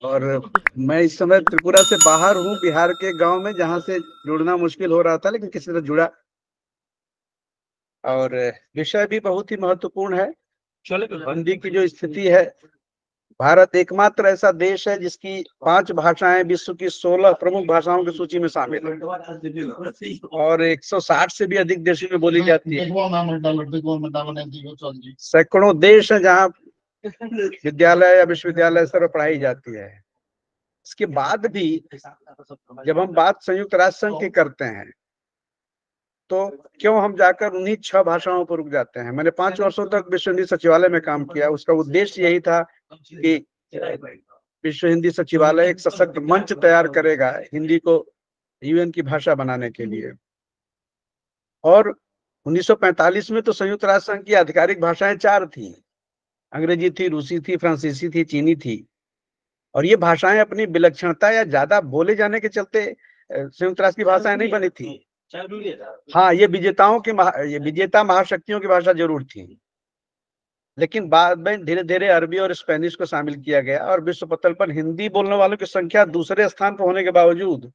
और मैं इस समय त्रिपुरा से बाहर हूँ, बिहार के गांव में, जहां से जुड़ना मुश्किल हो रहा था, लेकिन किसी तरह जुड़ा। और विषय भी बहुत ही महत्वपूर्ण है। हिंदी की जो स्थिति है, भारत एकमात्र ऐसा देश है जिसकी 5 भाषाएं विश्व की 16 प्रमुख भाषाओं की सूची में शामिल है और 160 से भी अधिक देशों में बोली जाती है। सैकड़ों देश हैं जहां विद्यालय या विश्वविद्यालय स्तर पर पढ़ाई जाती है। इसके बाद भी जब हम बात संयुक्त राष्ट्र संघ की करते हैं तो क्यों हम जाकर उन्हीं 6 भाषाओं पर रुक जाते हैं। मैंने 5 वर्षों तक विश्व हिंदी सचिवालय में काम किया। उसका उद्देश्य यही था कि विश्व हिंदी सचिवालय एक सशक्त मंच तैयार करेगा हिंदी को यूएन की भाषा बनाने के लिए। और 1945 में तो संयुक्त राष्ट्र संघ की आधिकारिक भाषाएं 4 थी। अंग्रेजी थी, रूसी थी, फ्रांसीसी थी, चीनी थी। और ये भाषाएं अपनी विलक्षणता या ज्यादा बोले जाने के चलते संयुक्त राष्ट्र की भाषाएं नहीं बनी थी। हाँ, ये विजेता महाशक्तियों की भाषा जरूर थी, लेकिन बाद में धीरे धीरे अरबी और स्पेनिश को शामिल किया गया और विश्व पटल पर हिंदी बोलने वालों की संख्या दूसरे स्थान पर होने के बावजूद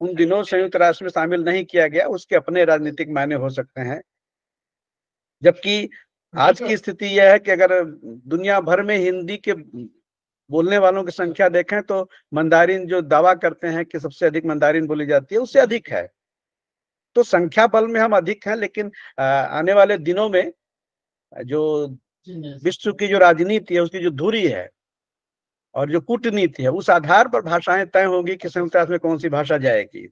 उन दिनों संयुक्त राष्ट्र में शामिल नहीं किया गया। उसके अपने राजनीतिक मायने हो सकते हैं। जबकि आज की स्थिति यह है कि अगर दुनिया भर में हिंदी के बोलने वालों की संख्या देखें तो मंदारिन, जो दावा करते हैं कि सबसे अधिक मंदारिन बोली जाती है, उससे अधिक है। तो संख्या बल में हम अधिक हैं, लेकिन आने वाले दिनों में जो विश्व की जो राजनीति है, उसकी जो धुरी है और जो कूटनीति है, उस आधार पर भाषाएं तय होंगी कि संयुक्त राष्ट्र में कौन सी भाषा जाएगी।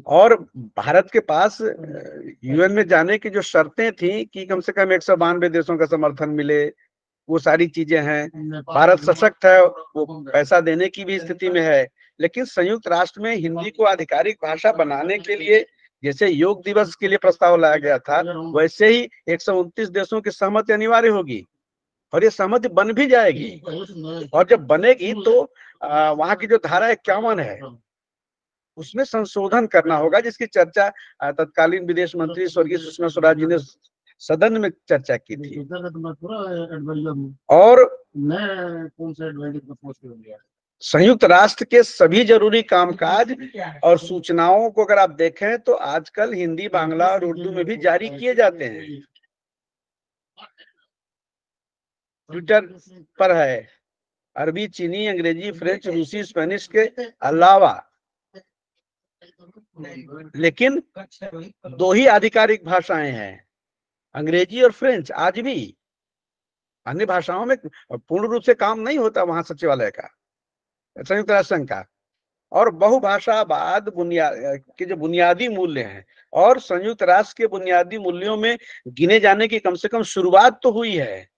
और भारत के पास यूएन में जाने की जो शर्तें थी कि कम से कम 192 देशों का समर्थन मिले, वो सारी चीजें हैं। भारत सशक्त है, वो पैसा देने की भी स्थिति में है। लेकिन संयुक्त राष्ट्र में हिंदी को आधिकारिक भाषा बनाने के लिए, जैसे योग दिवस के लिए प्रस्ताव लाया गया था, वैसे ही 129 देशों की सहमति अनिवार्य होगी और ये सहमति बन भी जाएगी। और जब बनेगी तो वहां की जो धारा 51 है उसमें संशोधन करना होगा, जिसकी चर्चा तत्कालीन विदेश मंत्री स्वर्गीय सुषमा स्वराज जी ने सदन में चर्चा की थी। और संयुक्त राष्ट्र के सभी जरूरी कामकाज और सूचनाओं को अगर आप देखें तो आजकल हिंदी, बांग्ला और उर्दू में भी जारी किए जाते हैं। ट्विटर पर है, अरबी, चीनी, अंग्रेजी, फ्रेंच, रूसी, स्पेनिश के अलावा। लेकिन 2 ही आधिकारिक भाषाएं हैं, अंग्रेजी और फ्रेंच। आज भी अन्य भाषाओं में पूर्ण रूप से काम नहीं होता वहां सचिवालय का, संयुक्त राष्ट्र संघ का। और बहुभाषावाद के जो बुनियादी मूल्य हैं और संयुक्त राष्ट्र के बुनियादी मूल्यों में गिने जाने की कम से कम शुरुआत तो हुई है।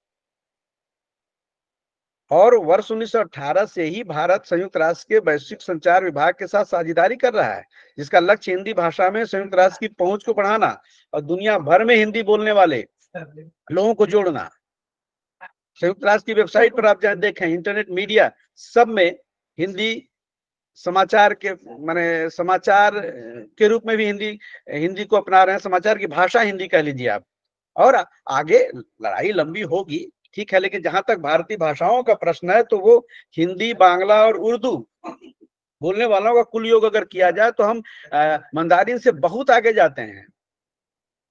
और वर्ष 1918 से ही भारत संयुक्त राष्ट्र के वैश्विक संचार विभाग के साथ साझेदारी कर रहा है, जिसका लक्ष्य हिंदी भाषा में संयुक्त राष्ट्र की पहुंच को बढ़ाना और दुनिया भर में हिंदी बोलने वाले लोगों को जोड़ना। संयुक्त राष्ट्र की वेबसाइट पर आप जहां देखें, इंटरनेट मीडिया सब में हिंदी समाचार के रूप में भी हिंदी को अपना रहे हैं। समाचार की भाषा हिंदी कह लीजिए आप। और आगे लड़ाई लंबी होगी, ठीक है, लेकिन जहां तक भारतीय भाषाओं का प्रश्न है तो वो हिंदी, बांग्ला और उर्दू बोलने वालों का कुल योग अगर किया जाए तो हम मंदारिन से बहुत आगे जाते हैं।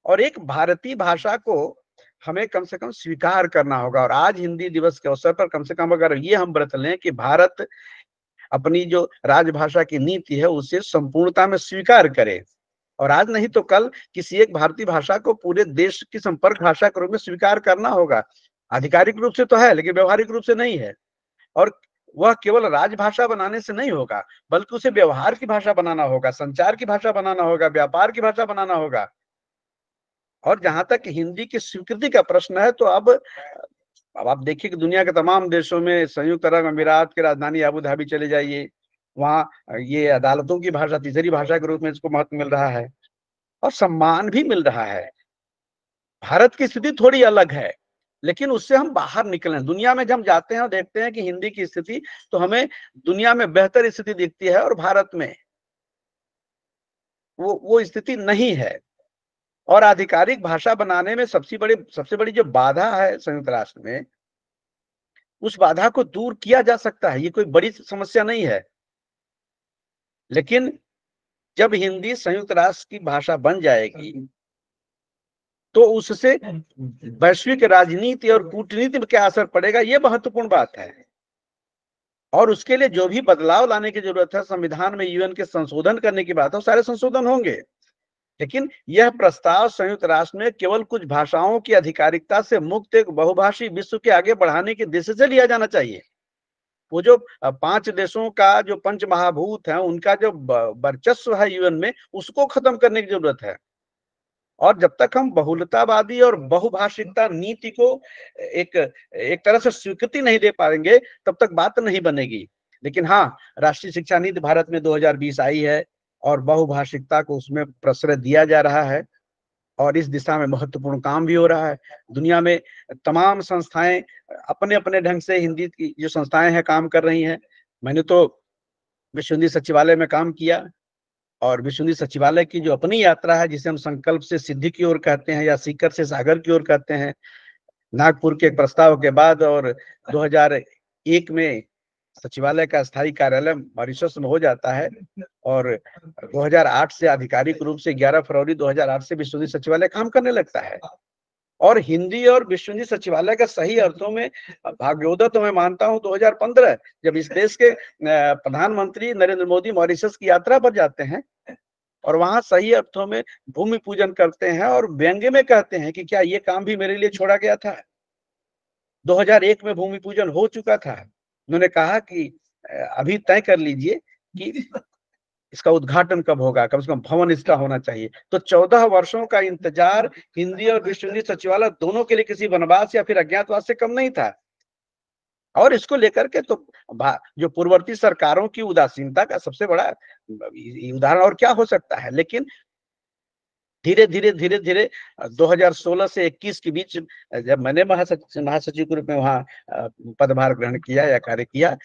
और एक भारतीय भाषा को हमें कम से कम स्वीकार करना होगा। और आज हिंदी दिवस के अवसर पर कम से कम अगर ये हम व्रत लें कि भारत अपनी जो राजभाषा की नीति है उसे संपूर्णता में स्वीकार करे, और आज नहीं तो कल किसी एक भारतीय भाषा को पूरे देश की संपर्क भाषा के रूप में स्वीकार करना होगा। आधिकारिक रूप से तो है, लेकिन व्यवहारिक रूप से नहीं है। और वह केवल राजभाषा बनाने से नहीं होगा, बल्कि उसे व्यवहार की भाषा बनाना होगा, संचार की भाषा बनाना होगा, व्यापार की भाषा बनाना होगा। और जहां तक हिंदी की स्वीकृति का प्रश्न है तो अब आप देखिए कि दुनिया के तमाम देशों में, संयुक्त अरब अमीरात की राजधानी अबू धाबी चले जाइए, वहां ये अदालतों की भाषा तीसरी भाषा के रूप में इसको महत्व मिल रहा है और सम्मान भी मिल रहा है। भारत की स्थिति थोड़ी अलग है, लेकिन उससे हम बाहर निकले। दुनिया में जब हम जाते हैं और देखते हैं कि हिंदी की स्थिति, तो हमें दुनिया में बेहतर स्थिति दिखती है और भारत में वो स्थिति नहीं है। और आधिकारिक भाषा बनाने में सबसे बड़ी जो बाधा है संयुक्त राष्ट्र में, उस बाधा को दूर किया जा सकता है, ये कोई बड़ी समस्या नहीं है। लेकिन जब हिंदी संयुक्त राष्ट्र की भाषा बन जाएगी तो उससे वैश्विक राजनीति और कूटनीति में क्या असर पड़ेगा, ये महत्वपूर्ण बात है। और उसके लिए जो भी बदलाव लाने की जरूरत है, संविधान में यूएन के संशोधन करने की बात है, सारे संशोधन होंगे। लेकिन यह प्रस्ताव संयुक्त राष्ट्र में केवल कुछ भाषाओं की आधिकारिकता से मुक्त एक बहुभाषी विश्व के आगे बढ़ाने की दिशा से लिया जाना चाहिए। वो जो 5 देशों का जो पंच महाभूत है, उनका जो वर्चस्व है यूएन में, उसको खत्म करने की जरूरत है। और जब तक हम बहुलतावादी और बहुभाषिकता नीति को एक एक तरह से स्वीकृति नहीं दे पाएंगे, तब तक बात नहीं बनेगी। लेकिन हाँ, राष्ट्रीय शिक्षा नीति भारत में 2020 आई है और बहुभाषिकता को उसमें प्रश्रय दिया जा रहा है और इस दिशा में महत्वपूर्ण काम भी हो रहा है। दुनिया में तमाम संस्थाएं अपने अपने ढंग से हिंदी की जो संस्थाएं हैं काम कर रही हैं। मैंने तो विश्व हिंदी सचिवालय में काम किया और विश्व हिंदी सचिवालय की जो अपनी यात्रा है, जिसे हम संकल्प से सिद्धि की ओर कहते हैं या सीकर से सागर की ओर कहते हैं, नागपुर के एक प्रस्ताव के बाद और 2001 में सचिवालय का स्थायी कार्यालय मॉरिशस में हो जाता है और 2008 से आधिकारिक रूप से 11 फरवरी 2008 से विश्व हिंदी सचिवालय काम करने लगता है। और हिंदी और विश्व हिंदी सचिवालय का सही अर्थों में भाग्योदय तो मैं मानता हूं 2015, जब इस देश के प्रधानमंत्री नरेंद्र मोदी मॉरिशस की यात्रा पर जाते हैं और वहां सही अर्थों में भूमि पूजन करते हैं और व्यंग्य में कहते हैं कि क्या ये काम भी मेरे लिए छोड़ा गया था। 2001 में भूमि पूजन हो चुका था। उन्होंने कहा कि अभी तय कर लीजिए कि इसका उद्घाटन कब होगा, कम से कम भवन इसका होना चाहिए। तो 14 वर्षों का इंतजार हिंदी और विश्व हिंदी सचिवालय दोनों के लिए किसी वनवास या फिर अज्ञातवास से कम नहीं था। और इसको लेकर के तो जो पूर्ववर्ती सरकारों की उदासीनता का सबसे बड़ा उदाहरण और क्या हो सकता है। लेकिन धीरे धीरे 2016 से 21 के बीच जब मैंने महासचिव के रूप में वहां पदभार ग्रहण किया या कार्य किया,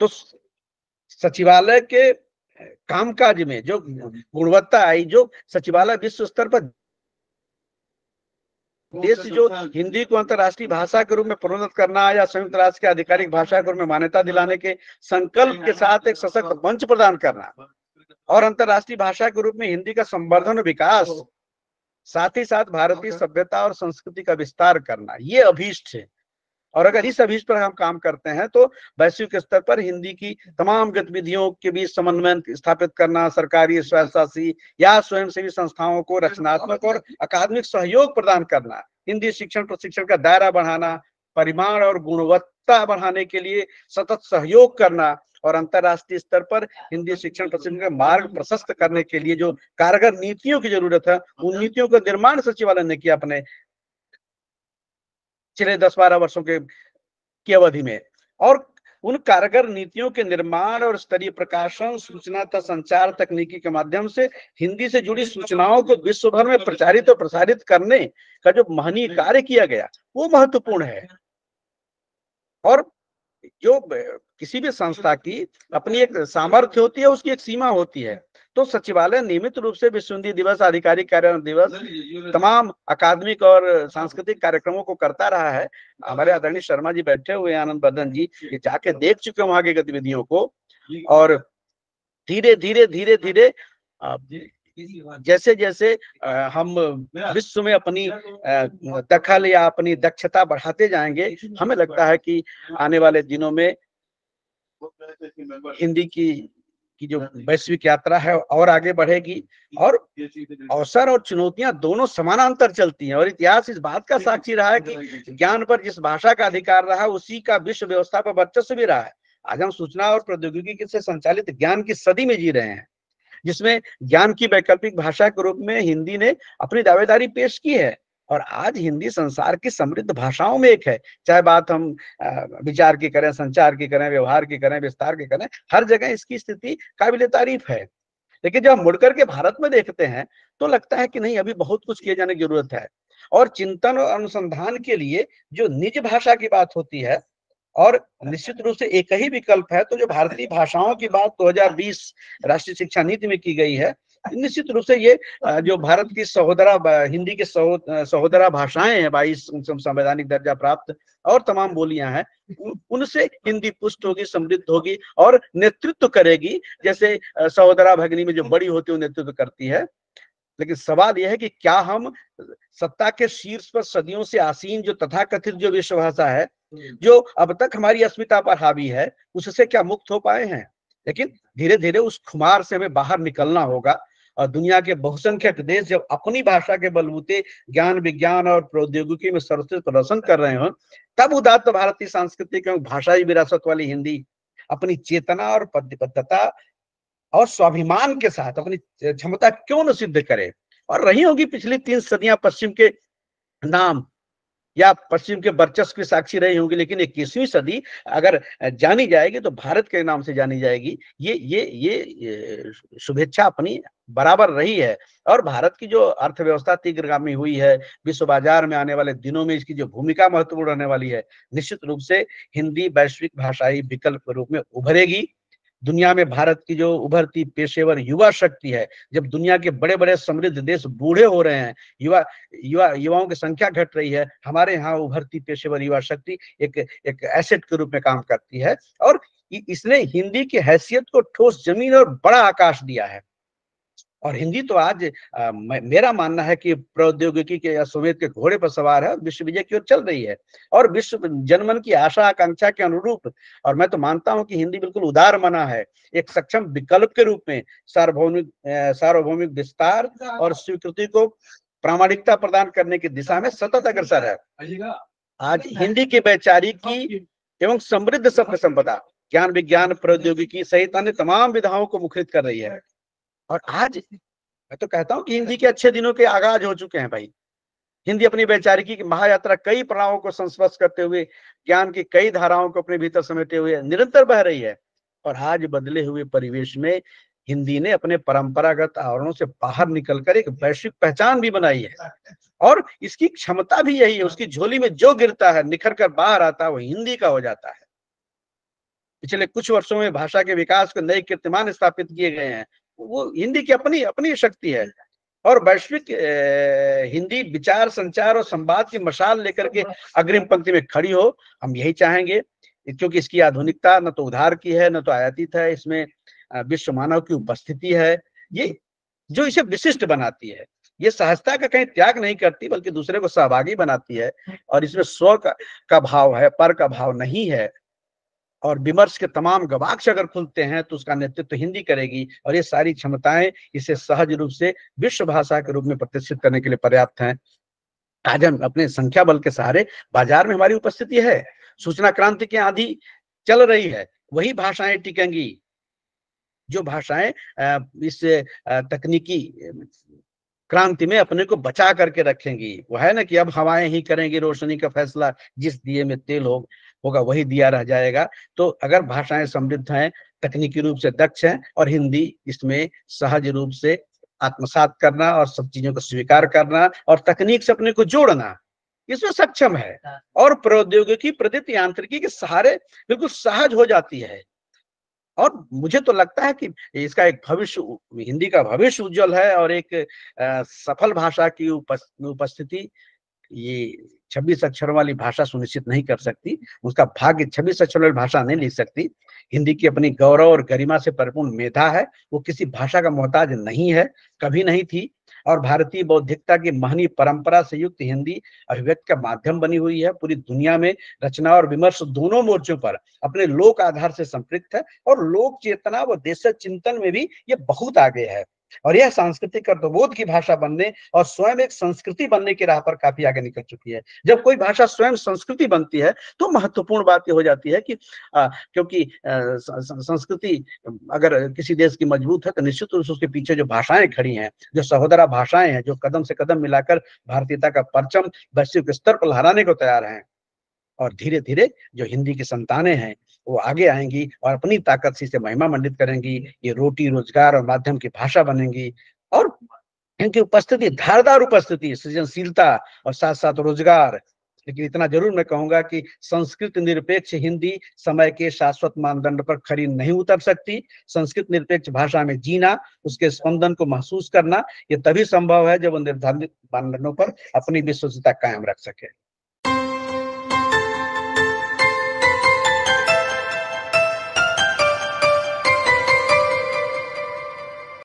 तो सचिवालय के कामकाज में जो गुणवत्ता आई, जो सचिवालय विश्व स्तर पर देश जो हिंदी को अंतर्राष्ट्रीय भाषा के रूप में प्रोन्नत करना या संयुक्त राष्ट्र की आधिकारिक भाषा के रूप में मान्यता दिलाने के संकल्प के साथ एक सशक्त मंच प्रदान करना और अंतर्राष्ट्रीय भाषा के रूप में हिंदी का संवर्धन और विकास, साथ ही साथ भारतीय सभ्यता और संस्कृति का विस्तार करना, ये अभीष्ट है। और अगर इस अभीष्ट पर हम काम करते हैं तो वैश्विक स्तर पर हिंदी की तमाम गतिविधियों के बीच समन्वय स्थापित करना, सरकारी, स्वयंशासी या स्वयंसेवी संस्थाओं को रचनात्मक और अकादमिक सहयोग प्रदान करना, हिंदी शिक्षण प्रशिक्षण का दायरा बढ़ाना, परिमाण और गुणवत्ता बढ़ाने के लिए सतत सहयोग करना और अंतर्राष्ट्रीय स्तर पर हिंदी शिक्षण प्रशिक्षण का मार्ग प्रशस्त करने के लिए जो कारगर नीतियों की जरूरत है, उन नीतियों का निर्माण सचिवालय ने किया अपने पिछले 10-12 वर्षों की अवधि में। और उन कारगर नीतियों के निर्माण और स्तरीय प्रकाशन, सूचना तथा संचार तकनीकी के माध्यम से हिंदी से जुड़ी सूचनाओं को विश्व भर में प्रचारित और प्रसारित करने का जो महनीय कार्य किया गया, वो महत्वपूर्ण है। और जो किसी भी संस्था की अपनी एक सामर्थ्य होती है, उसकी एक सीमा होती है। तो सचिवालय नियमित रूप से विश्व हिंदी दिवस, आधिकारिक कार्यान्वयन दिवस, तमाम अकादमिक और सांस्कृतिक कार्यक्रमों को करता रहा है। हमारे आदरणीय शर्मा जी बैठे हुए, आनंद बर्धन जी, ये जाके देख चुके हैं वहां की गतिविधियों को। और धीरे धीरे जैसे जैसे हम विश्व में अपनी दखल या अपनी दक्षता बढ़ाते जाएंगे, हमें लगता है कि आने वाले दिनों में हिंदी की जो वैश्विक यात्रा है और आगे बढ़ेगी। और अवसर और चुनौतियां दोनों समानांतर चलती हैं और इतिहास इस बात का साक्षी रहा है कि ज्ञान पर जिस भाषा का अधिकार रहा, उसी का विश्व व्यवस्था पर वर्चस्व भी रहा है। आज हम सूचना और प्रौद्योगिकी से संचालित ज्ञान की सदी में जी रहे हैं, जिसमें ज्ञान की वैकल्पिक भाषा के रूप में हिंदी ने अपनी दावेदारी पेश की है। और आज हिंदी संसार की समृद्ध भाषाओं में एक है। चाहे बात हम विचार की करें, संचार की करें, व्यवहार की करें, विस्तार की करें, हर जगह इसकी स्थिति काबिले तारीफ है। लेकिन जब हम मुड़कर के भारत में देखते हैं तो लगता है कि नहीं, अभी बहुत कुछ किए जाने की जरूरत है। और चिंतन और अनुसंधान के लिए जो निज भाषा की बात होती है, और निश्चित रूप से एक ही विकल्प है, तो जो भारतीय भाषाओं की बात 2020 राष्ट्रीय शिक्षा नीति में की गई है, निश्चित रूप से ये जो भारत की हिंदी की सहोदरा भाषाएं हैं, 22 संवैधानिक दर्जा प्राप्त और तमाम बोलियां हैं, उनसे हिंदी पुष्ट होगी, समृद्ध होगी और नेतृत्व करेगी। जैसे सहोदरा भगिनी में जो बड़ी होती है वो नेतृत्व करती है। लेकिन सवाल यह है कि क्या हम सत्ता के शीर्ष पर सदियों से आसीन जो तथाकथित जो विश्व भाषा है, जो अब तक हमारी अस्मिता पर हावी है, उससे क्या मुक्त हो पाए हैं? लेकिन धीरे धीरे उस खुमार से हमें बाहर निकलना होगा। और दुनिया के बहुसंख्यक देश जब अपनी भाषा के बलबूते ज्ञान विज्ञान और प्रौद्योगिकी में सर्वश्रेष्ठ प्रदर्शन कर रहे हो, तब उदात्त भारतीय सांस्कृतिक एवं भाषाई विरासत वाली हिंदी अपनी चेतना और प्रतिबद्धता और स्वाभिमान के साथ अपनी क्षमता क्यों न सिद्ध करे। और रही होगी पिछली 3 सदियां पश्चिम के नाम या पश्चिम के वर्चस्व की साक्षी रही होंगी, लेकिन 21वीं सदी अगर जानी जाएगी तो भारत के नाम से जानी जाएगी। ये शुभेच्छा अपनी बराबर रही है। और भारत की जो अर्थव्यवस्था तीव्रगामी हुई है, विश्व बाजार में आने वाले दिनों में इसकी जो भूमिका महत्वपूर्ण रहने वाली है, निश्चित रूप से हिंदी वैश्विक भाषाई विकल्प के रूप में उभरेगी। दुनिया में भारत की जो उभरती पेशेवर युवा शक्ति है, जब दुनिया के बड़े बड़े समृद्ध देश बूढ़े हो रहे हैं, युवाओं की संख्या घट रही है, हमारे यहाँ उभरती पेशेवर युवा शक्ति एक एसेट के रूप में काम करती है। और इसने हिंदी की हैसियत को ठोस जमीन और बड़ा आकाश दिया है। और हिंदी तो आज मेरा मानना है कि प्रौद्योगिकी के अश्वमेध के घोड़े पर सवार है और विश्व विजय की ओर चल रही है और विश्व जनमन की आशा आकांक्षा के अनुरूप। और मैं तो मानता हूं कि हिंदी बिल्कुल उदार मना है, एक सक्षम विकल्प के रूप में सार्वभौमिक विस्तार और स्वीकृति को प्रामाणिकता प्रदान करने की दिशा में सतत अग्रसर है। आज हिंदी के वैचारिकी एवं समृद्ध शब्द संपदा ज्ञान विज्ञान प्रौद्योगिकी सहित अन्य तमाम विधाओं को मुखरित कर रही है। और आज मैं तो कहता हूं कि हिंदी के अच्छे दिनों के आगाज हो चुके हैं भाई। हिंदी अपनी वैचारिकी की महायात्रा कई पड़ावों को संस्पर्श करते हुए ज्ञान की कई धाराओं को अपने भीतर समेटे हुए निरंतर बह रही है। और आज बदले हुए परिवेश में हिंदी ने अपने परंपरागत आवरणों से बाहर निकलकर एक वैश्विक पहचान भी बनाई है। और इसकी क्षमता भी यही है, उसकी झोली में जो गिरता है निखर कर बाहर आता है वो हिंदी का हो जाता है। पिछले कुछ वर्षों में भाषा के विकास को नए कीर्तिमान स्थापित किए गए हैं, वो हिंदी की अपनी अपनी शक्ति है। और वैश्विक हिंदी विचार संचार और संवाद की मशाल लेकर के अग्रिम पंक्ति में खड़ी हो, हम यही चाहेंगे। क्योंकि इसकी आधुनिकता न तो उधार की है न तो आयातित है, इसमें विश्व मानव की उपस्थिति है, ये जो इसे विशिष्ट बनाती है। ये सहजता का कहीं त्याग नहीं करती बल्कि दूसरे को सहभागी बनाती है। और इसमें स्व का भाव है, पर का भाव नहीं है। और विमर्श के तमाम गवाक्ष अगर खुलते हैं तो उसका नेतृत्व हिंदी करेगी। और ये सारी क्षमताएं इसे सहज रूप से विश्व भाषा के रूप में प्रतिष्ठित करने के लिए पर्याप्त हैं। आज हम अपने संख्या बल के सहारे बाजार में हमारी उपस्थिति है, सूचना क्रांति की आंधी चल रही है, वही भाषाएं टिकेंगी जो भाषाएं इस तकनीकी क्रांति में अपने को बचा करके रखेंगी। वो है ना कि अब हवाएं ही करेंगी रोशनी का फैसला, जिस दिए में तेल होगा वही दिया रह जाएगा। तो अगर भाषाएं समृद्ध हैं, तकनीकी रूप से दक्ष हैं और हिंदी इसमें सहज रूप से आत्मसात करना और सब चीजों को स्वीकार करना और तकनीक से अपने को जोड़ना, इसमें सक्षम है। और प्रौद्योगिकी प्रदित यांत्रिकी के सहारे बिल्कुल सहज हो जाती है। और मुझे तो लगता है कि इसका एक भविष्य, हिंदी का भविष्य उज्जवल है। और एक सफल भाषा की उपस्थिति ये 26 अक्षरों वाली भाषा सुनिश्चित नहीं कर सकती, उसका भाग्य 26 अक्षरों वाली भाषा नहीं लिख सकती। हिंदी की अपनी गौरव और गरिमा से परिपूर्ण मेधा है, वो किसी भाषा का मोहताज नहीं है, कभी नहीं थी। और भारतीय बौद्धिकता की महनी परंपरा से युक्त हिंदी अभिव्यक्ति का माध्यम बनी हुई है। पूरी दुनिया में रचना और विमर्श दोनों मोर्चों पर अपने लोक आधार से संपृक्त है और लोक चेतना व देश चिंतन में भी ये बहुत आगे है। और यह सांस्कृतिक कर्तव्यबोध की भाषा बनने और स्वयं एक संस्कृति बनने की राह पर काफी आगे निकल चुकी है। जब कोई भाषा स्वयं संस्कृति बनती है तो महत्वपूर्ण बात यह हो जाती है कि क्योंकि संस्कृति अगर किसी देश की मजबूत है तो निश्चित रूप से उसके पीछे जो भाषाएं खड़ी हैं, जो सहोदरा भाषाएं हैं, जो कदम से कदम मिलाकर भारतीयता का परचम वैश्विक स्तर पर लहराने को तैयार हैं। और धीरे धीरे जो हिंदी की संतानें हैं वो आगे आएंगी और अपनी ताकत से इसे महिमा मंडित करेंगी। ये रोटी रोजगार और माध्यम की भाषा बनेंगी। और इनकी उपस्थिति, धारदार उपस्थिति, सृजनशीलता और साथ साथ रोजगार लेकिन इतना जरूर मैं कहूंगा कि संस्कृत निरपेक्ष हिंदी समय के शाश्वत मानदंड पर खरी नहीं उतर सकती। संस्कृत निरपेक्ष भाषा में जीना, उसके स्पंदन को महसूस करना, ये तभी संभव है जब वो निर्धारित मानदंडों पर अपनी विश्वसनीयता कायम रख सके।